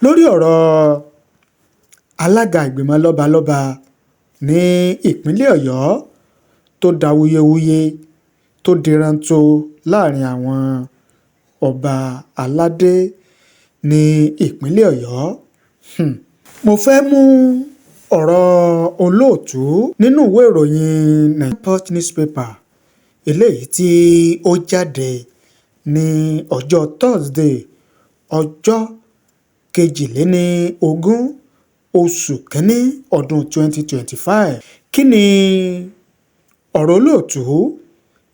lórí ọ̀rọ̀ alága ìgbìmọ̀ lọ́balọ́ba ní ìpínlẹ̀ Ọ̀yọ́ tó da wuyewuye tó diranto láàrin àwọn ọba aládé ní ìpínlẹ̀ Ọ̀yọ́. Mo fẹ́ mú ọ̀rọ̀ olóòtú nínú ìwé ìròyìn Nigerian Punch newspaper eléyìí tí ó jáde ní ọjọ́ Thursday ọjọ́ 22 oṣù kínní ọdún 2025. Kí ni ọ̀rọ̀ olóòtú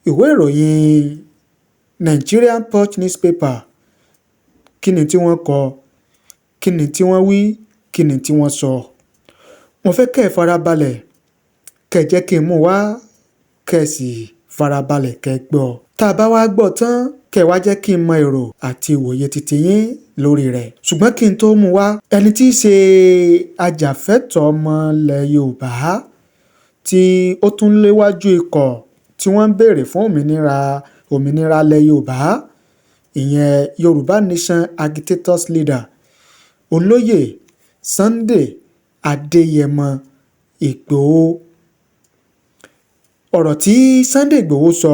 ìwé ìròyìn Nigerian Punch newspaper, kí ni tí wọ́n kọ, kí ni tí wọ́n wí, kí ni tí wọ́n sọ? Mo fẹ́ kẹ́ ẹ farabalẹ̀, kẹ́ ẹ jẹ́ kí n mú wá, kẹ́ ẹ sì farabalẹ̀ kẹ́ ẹ gbọ́. Tá a bá wá gbọ́ tán, kẹ́ ẹ wá jẹ́ kí n mọ èrò àti ìwòye titi yín lórí rẹ̀. Ṣùgbọ́n kí n tó mú wá, ẹni tí í ṣe ajàfẹ́tọ̀ọ́ ọmọ ilẹ̀ Yorùbá tí ó tún léwájú ikọ̀ tí wọ́n ń béèrè fún òmìnira ilẹ̀ Yorùbá, ìyẹn Yorùbá Nation Agitators Leader Olóyè Sunday Adéyẹmọ Ìgbòho. Ọ̀rọ̀ tí Sunday Ìgbòho sọ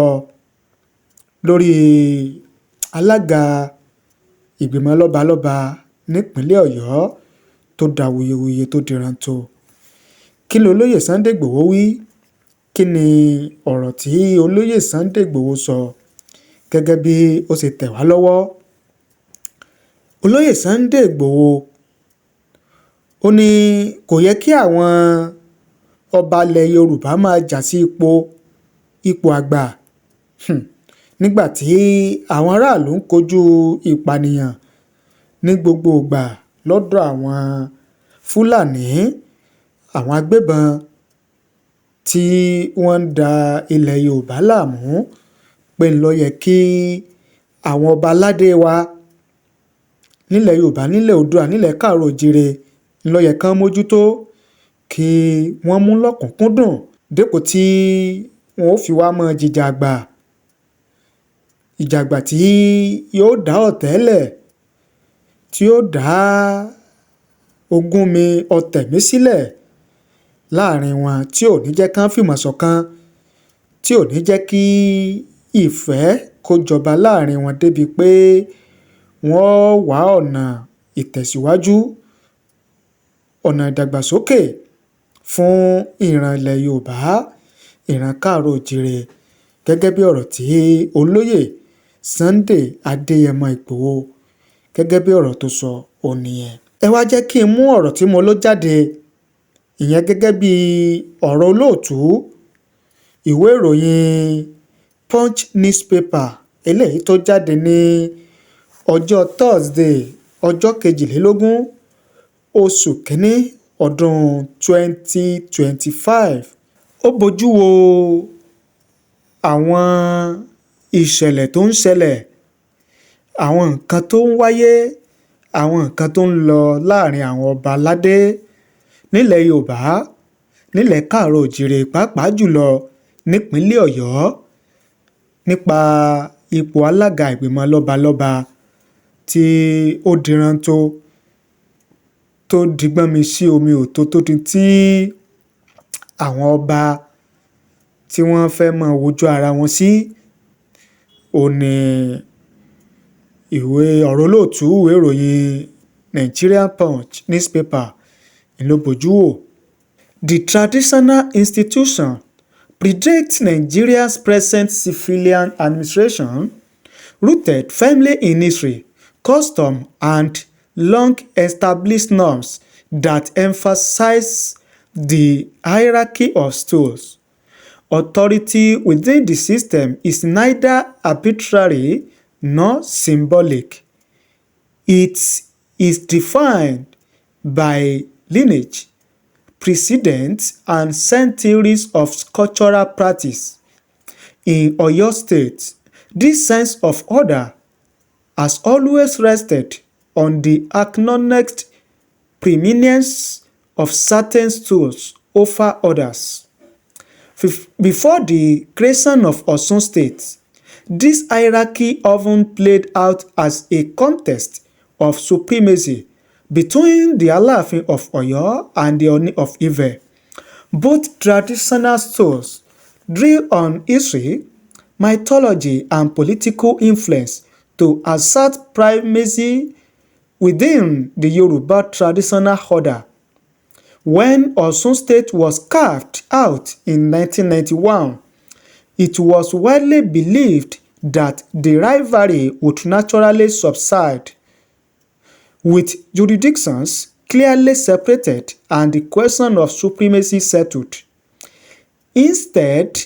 lórí alága ìgbìmọ̀ lọ́balọ́ba nípínlẹ̀ Ọ̀yọ́ tó da wuyewuye tó diranto. Kí ni olóyè Sunday Ìgbòho wí? Kí ni ọ̀rọ̀ tí olóyè Sunday Ìgbòho sọ gẹ́gẹ́ bí ó ṣe tẹ̀ wá lọ́wọ́? Olóyè Sunday Ìgbòho ó ní kò yẹ kí àwọn ọba ilẹ̀ Yorùbá máa jà sí ipò àgbà nígbà tí àwọn aráàlú ń kojú ìpànìyàn ní gbogbo ìgbà lọ́dọ̀ àwọn Fúlàní, àwọn agbébọn tí wọ́n ń da ilẹ̀ Yorùbá láàmú, pé ń ló yẹ kí àwọn ọba aládé wa nílẹ̀ Yorùbá, nílẹ̀ Oòduà, nílẹ̀ Káàárọ̀-o-jíire ń ló yẹ kán mójútó, kí wọ́n mú lọ́kùnkúndùn dépò tí wọ́n ó fi wá mọ́ ìjàgbà tí yóò dá ọ̀tẹ́lẹ̀, tí yóò dá ogún mi ọ̀tẹ̀ mi sílẹ̀ láàrin wọn, tí ò ní jẹ́ kán fìmọ̀ ṣọ̀kan, tí ò ní jẹ́ kí ìfẹ́ kó jọba láàrin wọn débi pé wọ́n wá ọ̀nà ìtẹ̀síwájú, ọ̀nà ìdàgbàsókè fún ìran ilẹ̀ Yorùbá, ìran Káàárọ̀-o-jíire, gẹ́gẹ́ bí ọ̀rọ̀ tí olóyè Sunday Adéyẹmọ Ìgbòho gẹ́gẹ́ bí ọ̀rọ̀ tó sọ òun nìyẹn. Ẹ wá jẹ́ kí n mú ọ̀rọ̀ tí mo ló jáde, ìyẹn gẹ́gẹ́ bí ọ̀rọ̀ olóòtú ìwé ìròyìn Punch newspaper eléyìí tó jáde ní ọjọ́ Thursday ọjọ́ 22 oṣù kínní ọdún 2025. Ó bojú wo àwọn ìṣẹ̀lẹ̀ tó ń ṣẹlẹ̀, àwọn nǹkan tó ń wáyé, àwọn nǹkan tó ń lọ láàrin àwọn ọba aládé nílẹ̀ Yorùbá, nílẹ̀ Káàárọ̀-o-jíire, pàápàá jùlọ nípínlẹ̀ Ọ̀yọ́, nípa ipò alága ìgbìmọ̀ lọ́balọ́ba tí ó diranto, tó digbọ́n mi sí omi òtó, tó di tí àwọn ọba tí wọ́n fẹ́ máa wojú ara wọn sí. Ó ní ọ̀rọ̀ olóòtú ìwé ìròyìn Nigerian Punch newspaper ló bojú wò. The traditional institution predates Nigeria's present civilian administration, rooted firmly in history, custom, and long-established norms that emphasize the hierarchy of stools. Authority within the system is neither arbitrary nor symbolic. It is defined by lineage, precedent, and centuries of cultural practice. In Oyo State, this sense of order has always rested on the acknowledged preeminence of certain stools over others. Before the creation of Osun State, this hierarchy often played out as a contest of supremacy between the Alaafin of Oyo and the Oni of Ife. Both traditional styles drew on history, mythology and political influence to assert primacy within the Yoruba traditional order. When Osun State was carved out in 1991, it was widely believed that the rivalry would naturally subside, with jurisdictions clearly separated and the question of supremacy settled. Instead,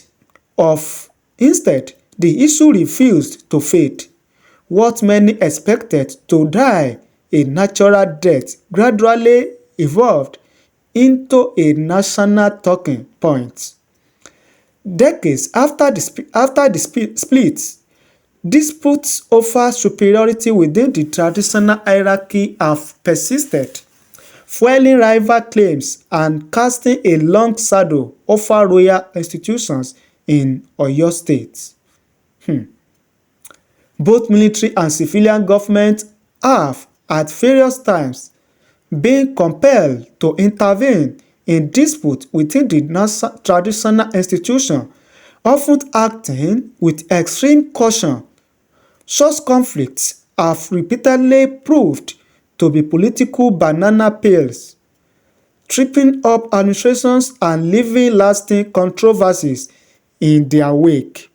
the issue refused to fade. What many expected to die a natural death gradually evolved into a national talking point. Decades after the split, disputes over superiority within the traditional hierarchy have persisted, fueling rival claims and casting a long shadow over royal institutions in Oyo State. Both military and civilian governments have, at various times, been compelled to intervene in disputes within the traditional institution, often acting with extreme caution. Such conflicts have repeatedly proved to be political banana peels, tripping up administrations and leaving lasting controversies in their wake.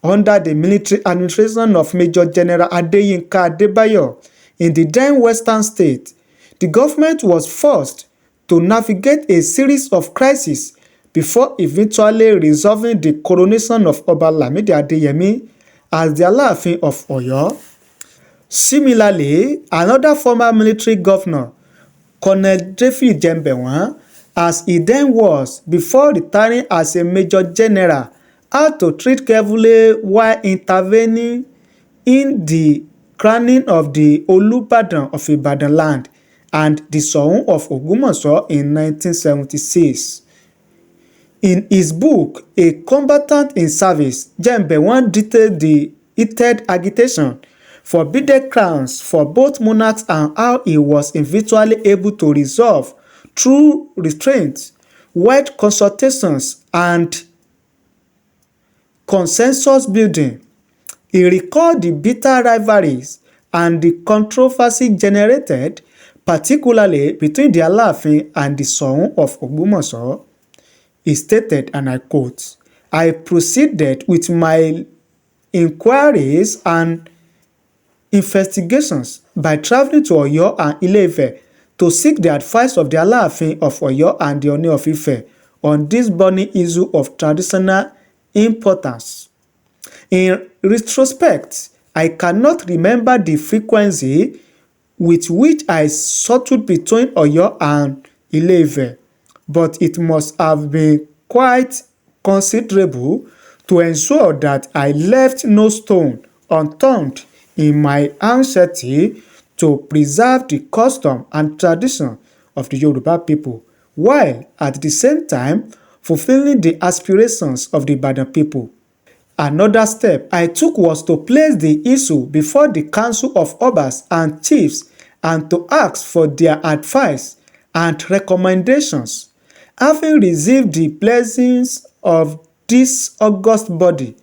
Under the military administration of Major General Adeyinka Adebayo in the then Western State, the government was forced to navigate a series of crises before eventually resolving the coronation of Oba Lamidi Adeyemi as the Alaafin of Oyo. Similarly, another former military governor, Colonel David Jembewan, as he then was before retiring as a Major General, had to tread carefully while intervening in the crowning of the Olubadan of Ibadan land and the Soun of Ogbomoso in 1976. In his book, A Combatant in Service, Jembewan detailed the heated agitation for bidded crowns for both monarchs and how he was eventually able to resolve through restraint, wide consultations, and consensus building. He recalled the bitter rivalries and the controversy generated, particularly between the Alaafin and the Soun of Ogbomoso. He stated, and I quote, "I proceeded with my inquiries and investigations by traveling to Oyo and Ile-Ife to seek the advice of the Alaafin of Oyo and the Oni of Ife on this burning issue of traditional importance. In retrospect, I cannot remember the frequency with which I settled between Oyo and Ile-Ife, but it must have been quite considerable to ensure that I left no stone unturned in my anxiety to preserve the custom and tradition of the Yoruba people, while at the same time fulfilling the aspirations of the Ibadan people. Another step I took was to place the issue before the Council of Obas and Chiefs and to ask for their advice and recommendations. Having received the blessings of this august body,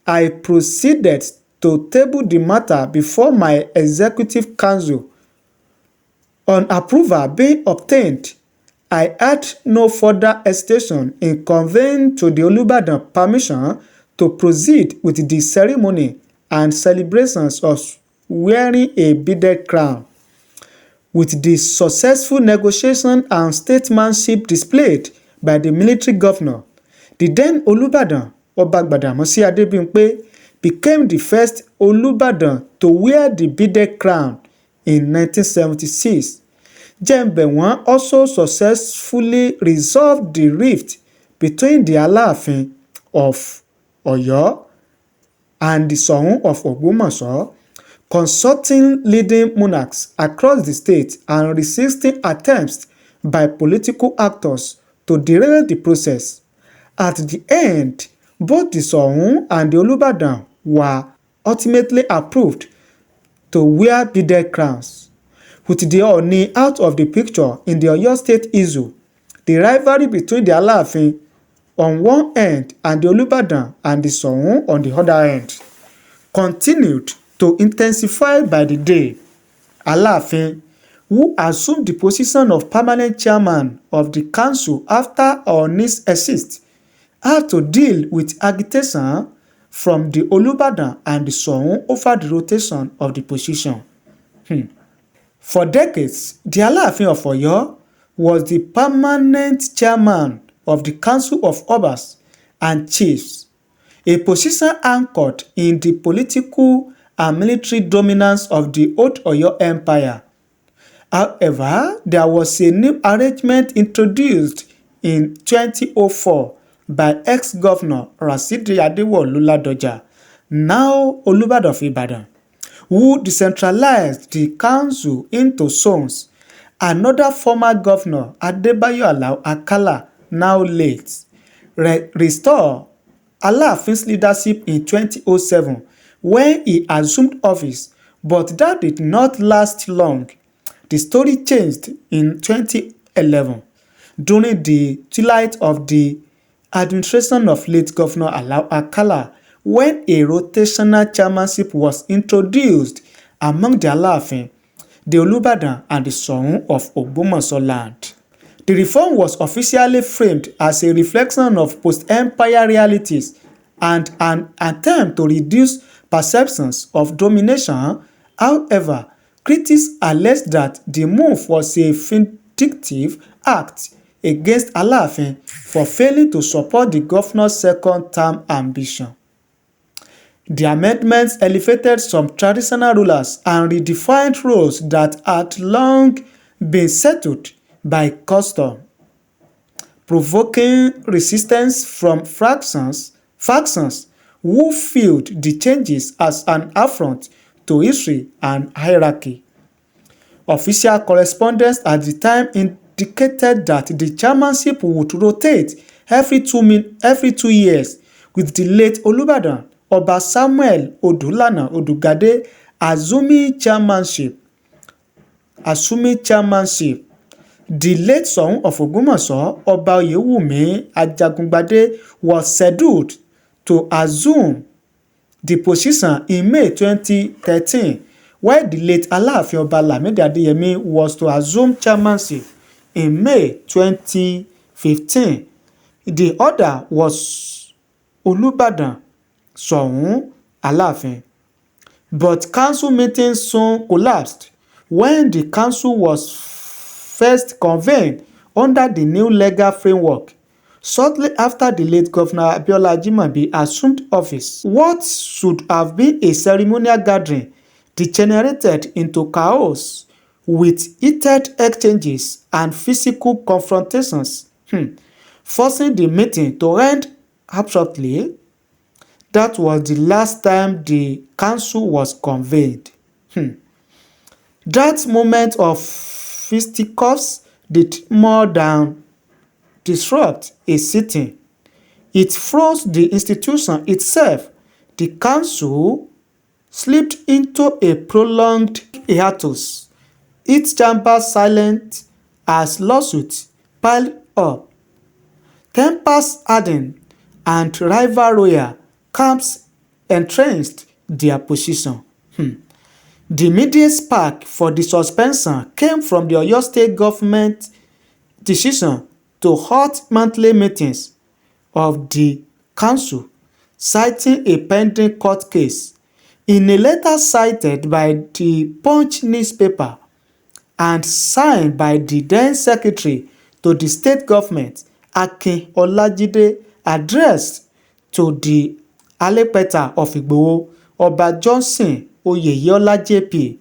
I proceeded to table the matter before my executive council. On approval being obtained, I had no further hesitation in conveying to the Olubadan permission to proceed with the ceremony and celebrations of wearing a beaded crown. With the successful negotiation and statesmanship displayed by the military governor, the then Olubadan, Oba Gbadamosi Adebimpe, became the first Olubadan to wear the beaded crown in 1976. Jembewan also successfully resolved the rift between the Alaafin of Oyo and the Soun of Ogbomoso, consulting leading monarchs across the state and resisting attempts by political actors to derail the process. At the end, both the Soun and the Olubadan were ultimately approved to wear beaded crowns. With the Ooni out of the picture in the Oyo State issue, the rivalry between the Alaafin on one end and the Olubadan and the Soun on the other end continued to intensify by the day. Alaafin, who assumed the position of permanent chairman of the council after Ooni's assist, had to deal with agitation from the Olubadan and the Soun over the rotation of the position. For decades, the Alaafin of Oyo was the permanent chairman of the Council of Obas and Chiefs, a position anchored in the political and military dominance of the Old Oyo Empire. However, there was a new arrangement introduced in 2004 by ex-governor Rasidi Adewolu Ladoja, now Olubadan of Ibadan, who decentralized the council into zones. Another former governor, Adebayo Alao Akala, now late, restored Alaafin's leadership in 2007 when he assumed office, but that did not last long. The story changed in 2011 during the twilight of the administration of late Governor Alao Akala, when a rotational chairmanship was introduced among the Alaafin, the Olubadan and the Soun of Ogbomoso land. The reform was officially framed as a reflection of post-empire realities and an attempt to reduce perceptions of domination. However, critics allege that the move was a vindictive act against Alaafin for failing to support the governor's second-term ambition. The amendments elevated some traditional rulers and redefined roles that had long been settled by custom, provoking resistance from factions who viewed the changes as an affront to history and hierarchy. Official correspondence at the time indicated that the chairmanship would rotate every 2 years, with the late Olubadan Oba Samuel Odulana Odugade assuming chairmanship. The late son of Ogbomoso, Oba Oyewumi Ajagungbade, was scheduled to assume the position in May 2013, while the late Alaafin Oba Lamidi Adeyemi was to assume chairmanship in May 2015. The order was Olubadan, Soun, Alaafin. But council meetings soon collapsed when the council was first convened under the new legal framework. Shortly after the late Governor Abiola Ajimobi assumed office, what should have been a ceremonial gathering degenerated into chaos with heated exchanges and physical confrontations, forcing the meeting to end abruptly. That was the last time the council was convened. That moment of fisticuffs did more than disrupt a sitting. It froze the institution itself. The council slipped into a prolonged hiatus, its chambers silent as lawsuits piled up, tempers hardened, and rival royal camps entrenched their position. The immediate spark for the suspension came from the Oyo State government decision to halt monthly meetings of the council, citing a pending court case. In a letter cited by the Punch newspaper and signed by the then secretary to the state government, Akin Olajide, addressed to the Alepeta of Igboho, Oba Johnson Oyeyola JP,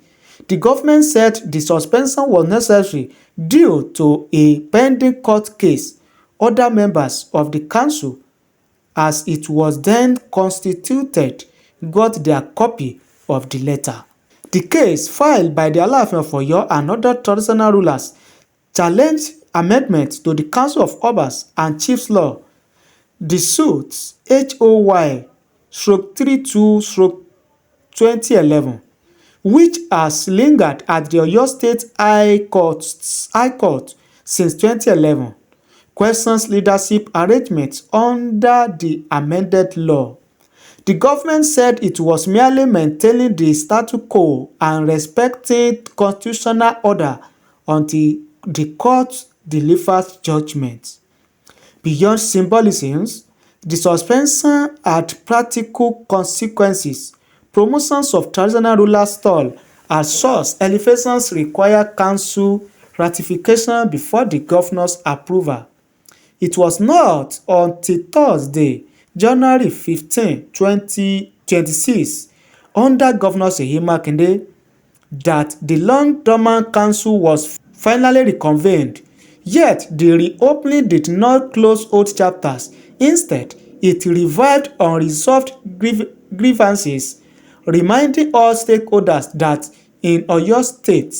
the government said the suspension was necessary due to a pending court case. Other members of the council, as it was then constituted, got their copy of the letter. The case filed by the Alaafin of Oyo and other traditional rulers challenged amendments to the Council of Obas and Chiefs Law. The suit HOY/32/2011 which has lingered at the Oyo State High Court since 2011, questions leadership arrangements under the amended law. The government said it was merely maintaining the status quo and respecting constitutional order until the court delivers judgment. Beyond symbolisms, the suspension had practical consequences. Promotions of traditional rulers stall as such elevations require council ratification before the governor's approval. It was not until Thursday, January 15, 2026, under Governor Seyi Makinde, that the long-dormant council was finally reconvened. Yet, the reopening did not close old chapters. Instead, it revived unresolved grievances, reminding all stakeholders that in Oyo State,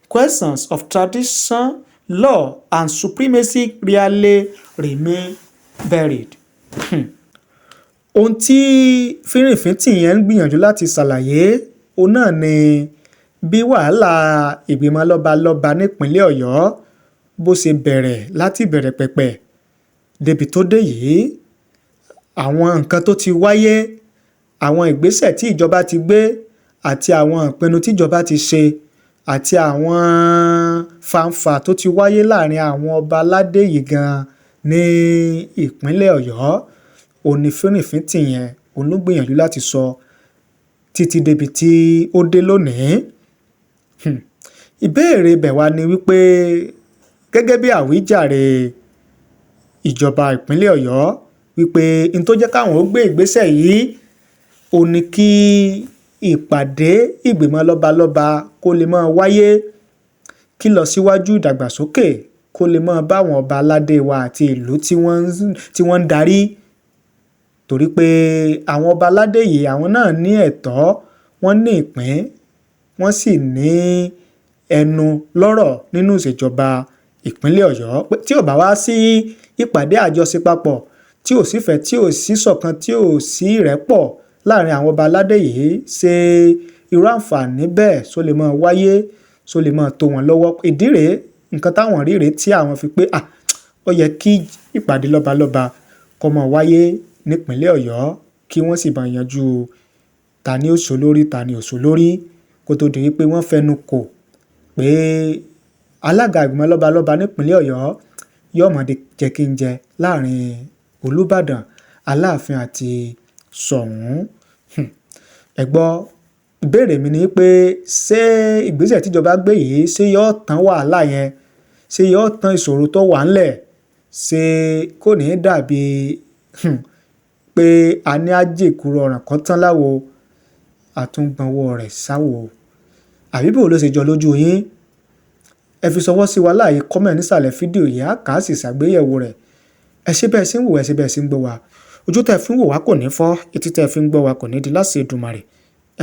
questions of tradition, law, and supremacy really remain buried. Ohun tí fínrìnfínntì yẹn ń gbìyànjú láti ṣàlàyé òun náà ni bí wàhálà ìgbìmọ̀ lọ́balọ́ba nípínlẹ̀ Ọ̀yọ́ bó ṣe bẹ̀rẹ̀ láti ìbẹ̀rẹ̀ pẹ̀pẹ̀ débi tó dé yìí. Àwọn nǹkan tó ti wáyé, àwọn ìgbésẹ̀ tí ìjọba ti gbé àti àwọn ìpinnu tíjọba ti ṣe àti àwọn fàǹfà tó ti wáyé láàrin àwọn ọba aládé yìí gan ní ìpínlẹ̀ Ọ̀yọ́, òun ni fínrìnfínntì yẹn òun ló gbìyànjú láti sọ títí débi tí ó dé lónìí. Ìbéèrè ibẹ̀ wá ni wípé gẹ́gẹ́ bí àwíjàre ìjọba ìpínlẹ̀ Ọ̀yọ́ wípé n tó jẹ́ káwọn ó gbé ìgbésẹ̀ yìí òun ni kí ìpàdé ìgbìmọ̀ lọ́balọ́ba kó lè máa wáyé, kí lọ síwájú ìdàgbàsókè kó lè máa bá àwọn ọba aládé wa àti ìlú tí wọ́n ń darí. Torí pé àwọn ọba aládé yìí àwọn náà ní ẹ̀tọ́, wọ́n ní ìpín, wọ́n sì ní ẹnu lọ́rọ̀ nínú ìṣèjọba ìpínlẹ̀ Ọ̀yọ́. Tí ò bá wá sí ìpàdé àjọṣe papọ̀, tí ò sífẹ̀ẹ́, tí ò sí ṣọ̀kan, tí ò sí ìrẹ́pọ̀ láàrin àwọn ọba aládé yìí, ṣe irú àǹfààní bẹ́ẹ̀ só lè máa wáyé, só lè máa tó wọn lọ́wọ́. Ìdí rèé, nǹkan táwọn rí rèé tí àwọn fi pé ó yẹ kí ìpàdé lọ́balọ́ba kó máa wáyé nípínlẹ̀ Ọ̀yọ́ kí wọ́n sì bá yanjú ta ni ó ṣolórí, ta ni ò ṣolórí, kó tó di wípé wọ́n fẹnu kò pé alága ìgbìmọ̀ lọ́balọ́ba nípínlẹ̀ Ọ̀yọ́ yóò mọ̀ jẹ́ kí n jẹ láàrin Olúbàdàn, Aláàfin àti Ṣọ̀ún. Ẹ gbọ́, ìbéèrè mi ni pé ṣé ìgbésẹ̀ tíjọba gbé yìí ṣé yóò tán wàhálà yẹn, ṣé yóò tán ìṣòro tó wà ńlẹ̀, ṣé kò ní dàbí pé a ní àjèkúrò ọ̀ràn kan tán láwo àtúngbọ̀nwọ́ rẹ̀ sáwo. Àbí bò ló ṣe jọ lójú yín? Ẹ fi ṣọwọ́ sí wa láàyè kọ́mẹ̀ntì nísàlẹ̀ fídíò yìí, á kà á sì ṣàgbéyẹ̀wò rẹ̀. Ẹ ṣé bẹ́ẹ̀ sí ń wò, ẹ ṣé bẹ́ẹ̀ sí ń gbọ́ wa. Ojú tẹ́ fi ń wò wá kò ní fọ́, etí tẹ́ fi ń gbọ́ wa kò ní di láṣẹ Èdùmàrè.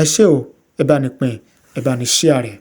Ẹ ṣé o, ẹ bá ní pín, ẹ bá ní share rẹ̀.